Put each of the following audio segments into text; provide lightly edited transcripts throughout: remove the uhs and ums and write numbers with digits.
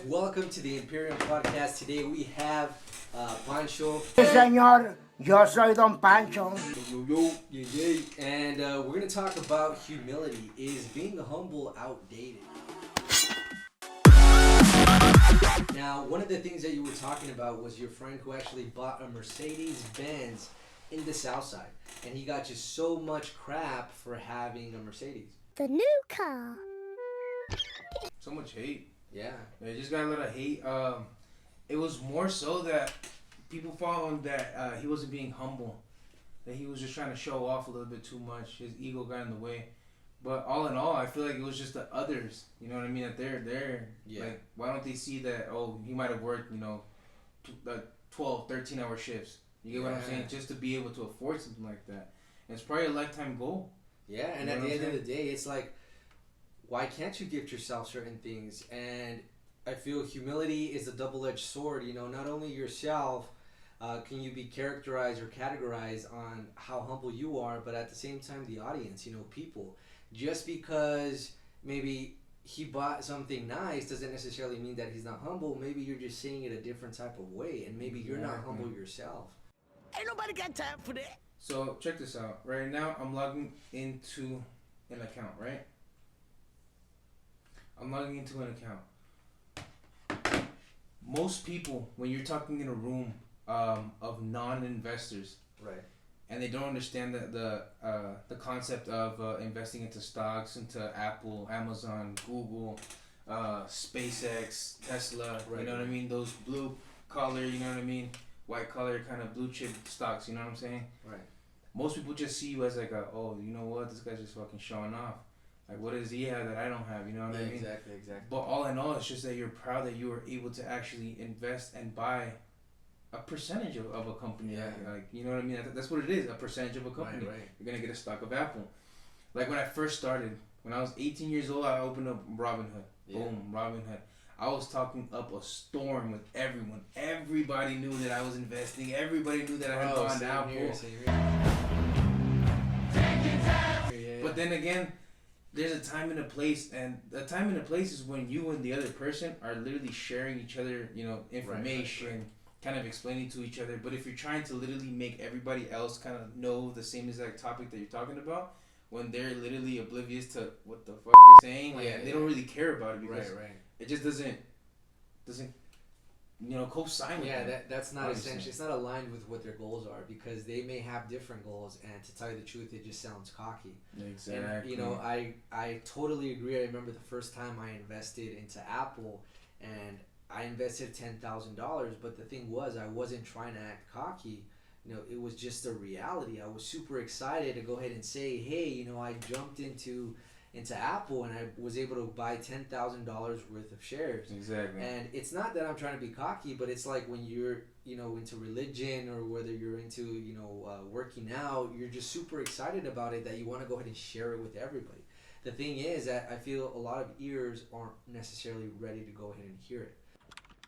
welcome to the Imperium Podcast. Today we have Pancho. Sí, señor, yo soy Don Pancho. And we're going to talk about humility. Is being humble outdated? Now, one of the things that you were talking about was your friend who actually bought a Mercedes-Benz in the South Side. And he got just so much crap for having a Mercedes. The new car. So much hate. Yeah. They just got a lot of hate. It was more so that people found that he wasn't being humble. That he was just trying to show off a little bit too much. His ego got in the way. But all in all, I feel like it was just the others. You know what I mean? That they're there. Yeah. Like, why don't they see that, oh, he might have worked, 12, 13-hour shifts. You get what I'm saying? Just to be able to afford something like that. And it's probably a lifetime goal. Yeah, and at the end of the day, it's like, why can't you gift yourself certain things? And I feel humility is a double-edged sword. Not only yourself can you be characterized or categorized on how humble you are, but at the same time, the audience, people. Just because maybe he bought something nice doesn't necessarily mean that he's not humble. Maybe you're just seeing it a different type of way, and maybe you're not humble yourself. Ain't nobody got time for that. So, check this out. Right now, I'm logging into an account, right? I'm logging into an account. Most people, when you're talking in a room of non-investors, right, and they don't understand the concept of investing into stocks, into Apple, Amazon, Google, SpaceX, Tesla, right, you know what I mean? Those blue collar, you know what I mean? White collar kind of blue chip stocks, you know what I'm saying? right. Most people just see you as like oh, you know what? This guy's just fucking showing off. Like, what does he have that I don't have? You know what I mean? Exactly. But all in all, it's just that you're proud that you were able to actually invest and buy a percentage of a company. Yeah. Like, you know what I mean? That's what it is, a percentage of a company. Right. You're going to get a stock of Apple. Like, when I first started, when I was 18 years old, I opened up Robinhood. Yeah. Boom, Robinhood. I was talking up a storm with everyone. Everybody knew that I was investing. Everybody knew that I had gone to Apple. But then again, there's a time and a place, and the time and the place is when you and the other person are literally sharing each other, information, right. kind of explaining to each other. But if you're trying to literally make everybody else kind of know the same exact topic that you're talking about, when they're literally oblivious to what the fuck you're saying, they don't really care about it because it just doesn't co-sign with them. That's not essential. It's not aligned with what their goals are, because they may have different goals, and to tell you the truth, it just sounds cocky. Exactly. And I totally agree. I remember the first time I invested into Apple, and I invested $10,000, but the thing was, I wasn't trying to act cocky. It was just a reality. I was super excited to go ahead and say, hey, I jumped into Apple, and I was able to buy $10,000 worth of shares. Exactly. And it's not that I'm trying to be cocky, but it's like when you're, into religion, or whether you're into, working out, you're just super excited about it that you want to go ahead and share it with everybody. The thing is that I feel a lot of ears aren't necessarily ready to go ahead and hear it.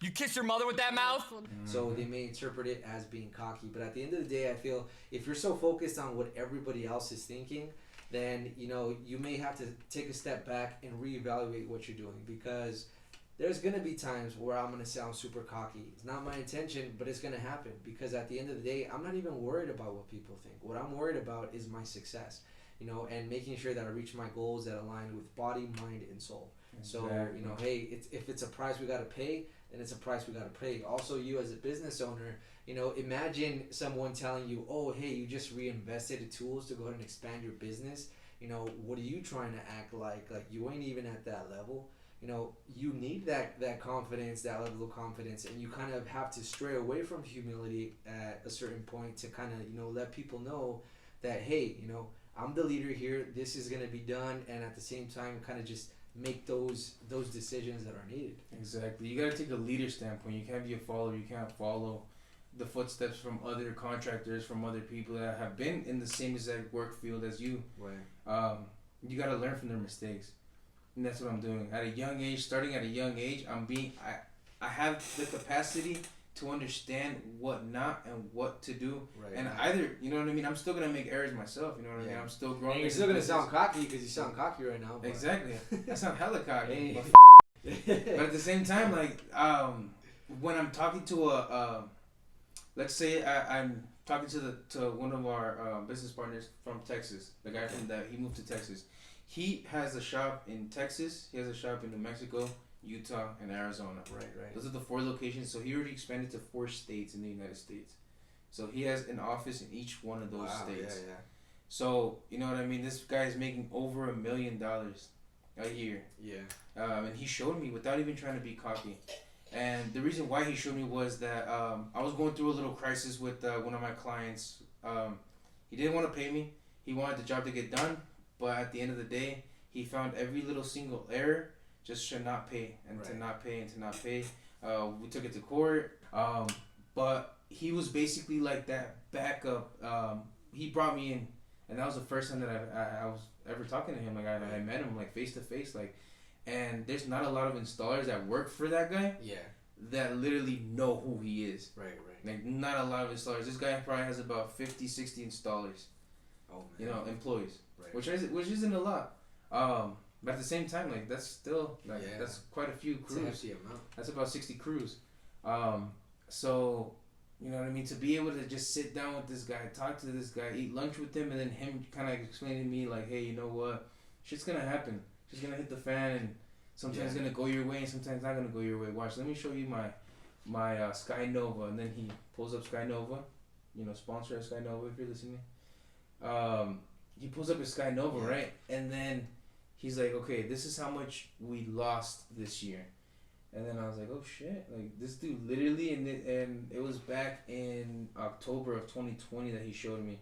You kiss your mother with that mouth? So they may interpret it as being cocky, but at the end of the day, I feel if you're so focused on what everybody else is thinking, then you may have to take a step back and reevaluate what you're doing, because there's going to be times where I'm going to sound super cocky. It's not my intention, but it's going to happen, because at the end of the day, I'm not even worried about what people think. What I'm worried about is my success, and making sure that I reach my goals that align with body, mind, and soul. Exactly. So, hey, if it's a price we got to pay, then it's a price we got to pay. Also, you as a business owner, imagine someone telling you, oh, hey, you just reinvested in tools to go ahead and expand your business. What are you trying to act like? Like, you ain't even at that level. You need that confidence, that level of confidence, and you kind of have to stray away from humility at a certain point to kind of, let people know that, hey, I'm the leader here. This is going to be done. And at the same time, kind of just make those decisions that are needed. Exactly. You got to take a leader standpoint. You can't be a follower. You can't follow the footsteps from other contractors, from other people that have been in the same exact work field as you. Right. You got to learn from their mistakes, and that's what I'm doing. Starting at a young age, I have the capacity to understand what not and what to do. Right. And either, you know what I mean, I'm still going to make errors myself, you know what I mean? I'm still growing. And you're still going to sound cocky, because you sound cocky right now. But. Exactly. I sound hella cocky. Hey. But at the same time, like when I'm talking to let's say I'm talking to one of our business partners from Texas, the guy from that he moved to Texas. He has a shop in Texas. He has a shop in New Mexico, Utah, and Arizona. Right. Those are the 4 locations. So he already expanded to 4 states in the United States. So he has an office in each one of those states. Yeah. So you know what I mean. This guy is making over $1 million a year. Yeah. And he showed me without even trying to be cocky. And the reason why he showed me was that I was going through a little crisis with one of my clients. He didn't want to pay me. He wanted the job to get done, but at the end of the day, he found every little single error just to not pay and to not pay and to not pay. We took it to court, but he was basically like that backup. He brought me in, and that was the first time that I was ever talking to him. Like I met him like face to face, like. And there's not a lot of installers that work for that guy. Yeah. That literally know who he is. Right. Like not a lot of installers. This guy probably has about 50, 60 installers. Oh man. You know, employees. Right. Which isn't a lot. But at the same time, like that's still that's quite a few crews. It's a hefty amount. That's about 60 crews. So you know what I mean? To be able to just sit down with this guy, talk to this guy, eat lunch with him, and then him kind of explaining to me like, hey, you know what? Shit's gonna happen. She's gonna hit the fan, and sometimes it's gonna go your way, and sometimes not gonna go your way. Watch, let me show you my Sky Nova, and then he pulls up Sky Nova, you know, sponsor of Sky Nova if you're listening. He pulls up his Sky Nova, right, and then he's like, okay, this is how much we lost this year, and then I was like, oh shit, like this dude literally, and it was back in October of 2020 that he showed me,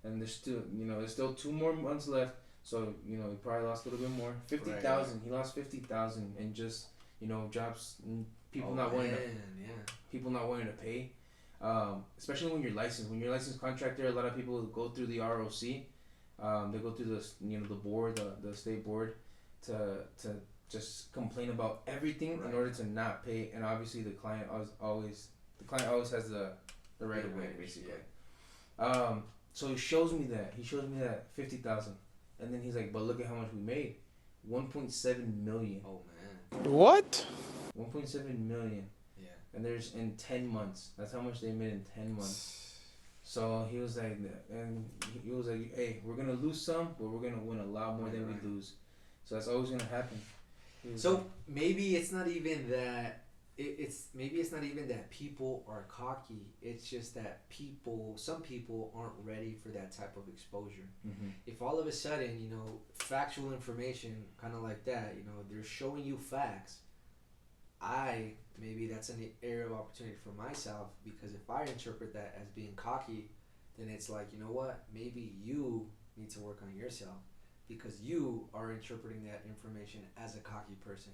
and there's still 2 more months left. So, you know, he probably lost a little bit more. 50,000. Right. He lost 50,000 and just, you know, jobs, people not wanting to pay. Especially when you're licensed. When you're a licensed contractor, a lot of people go through the ROC. They go through the board, the state board, to just complain about everything in order to not pay. And obviously the client always has the right of way, basically. Yeah. So he shows me that 50,000. And then he's like, but look at how much we made. 1.7 million. Oh man. What? 1.7 million. Yeah. And there's in 10 months. That's how much they made in 10 months. So he was like, hey, we're gonna lose some, but we're gonna win a lot more than we lose. So that's always gonna happen. So maybe it's not even that. It's not even that people are cocky. It's just that some people aren't ready for that type of exposure. Mm-hmm. If all of a sudden, you know, factual information, kind of like that, you know, they're showing you facts. Maybe that's an area of opportunity for myself, because if I interpret that as being cocky, then it's like, you know what? Maybe you need to work on yourself, because you are interpreting that information as a cocky person.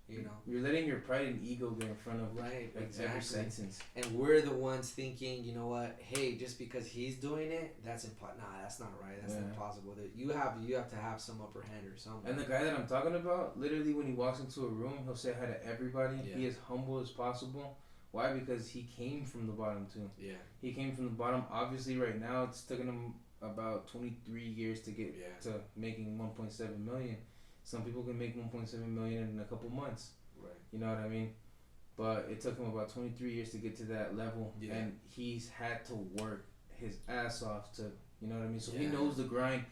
You know, you're letting your pride and ego get in front of exactly. every sentence, and we're the ones thinking, you know what? Hey, just because he's doing it, that's impossible. Nah, that's not right. That's impossible. That you have to have some upper hand or something. And the guy that I'm talking about, literally, when he walks into a room, he'll say hi to everybody. Yeah. He is humble as possible. Why? Because he came from the bottom too. Yeah. He came from the bottom. Obviously, right now it's taken him about 23 years to get to making 1.7 million. Some people can make 1.7 million in a couple months. Right. You know what I mean? But it took him about 23 years to get to that level, and he's had to work his ass off to, you know what I mean? So he knows the grind,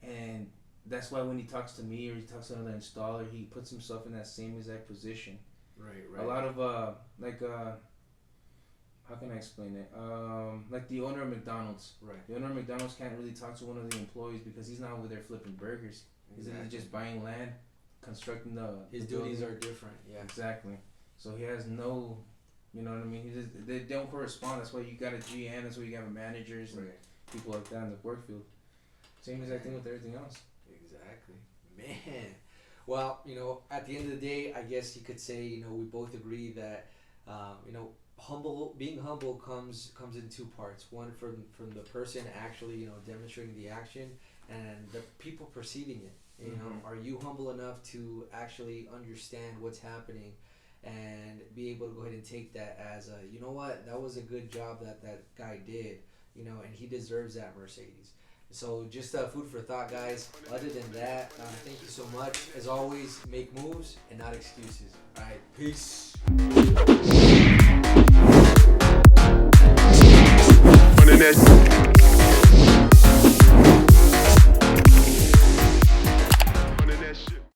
and that's why when he talks to me or he talks to another installer, he puts himself in that same exact position. Right. A lot of how can I explain it? Like the owner of McDonald's. Right. The owner of McDonald's can't really talk to one of the employees because he's not over there flipping burgers. Exactly. He's just buying land, constructing his duties are different. Yeah. Exactly. So he has no, you know what I mean? They don't correspond. That's why you got a GM. That's why you got managers and people like that in the work field. Same exact thing with everything else. Exactly. Man. Well, you know, at the end of the day, I guess you could say, you know, we both agree that, you know, being humble comes in 2 parts. One from the person actually, you know, demonstrating the action, and the people perceiving it. You know, are you humble enough to actually understand what's happening and be able to go ahead and take that as a, you know what, that was a good job that guy did, you know, and he deserves that Mercedes. So just food for thought, guys. Other than that, thank you so much. As always, make moves and not excuses. All right, peace.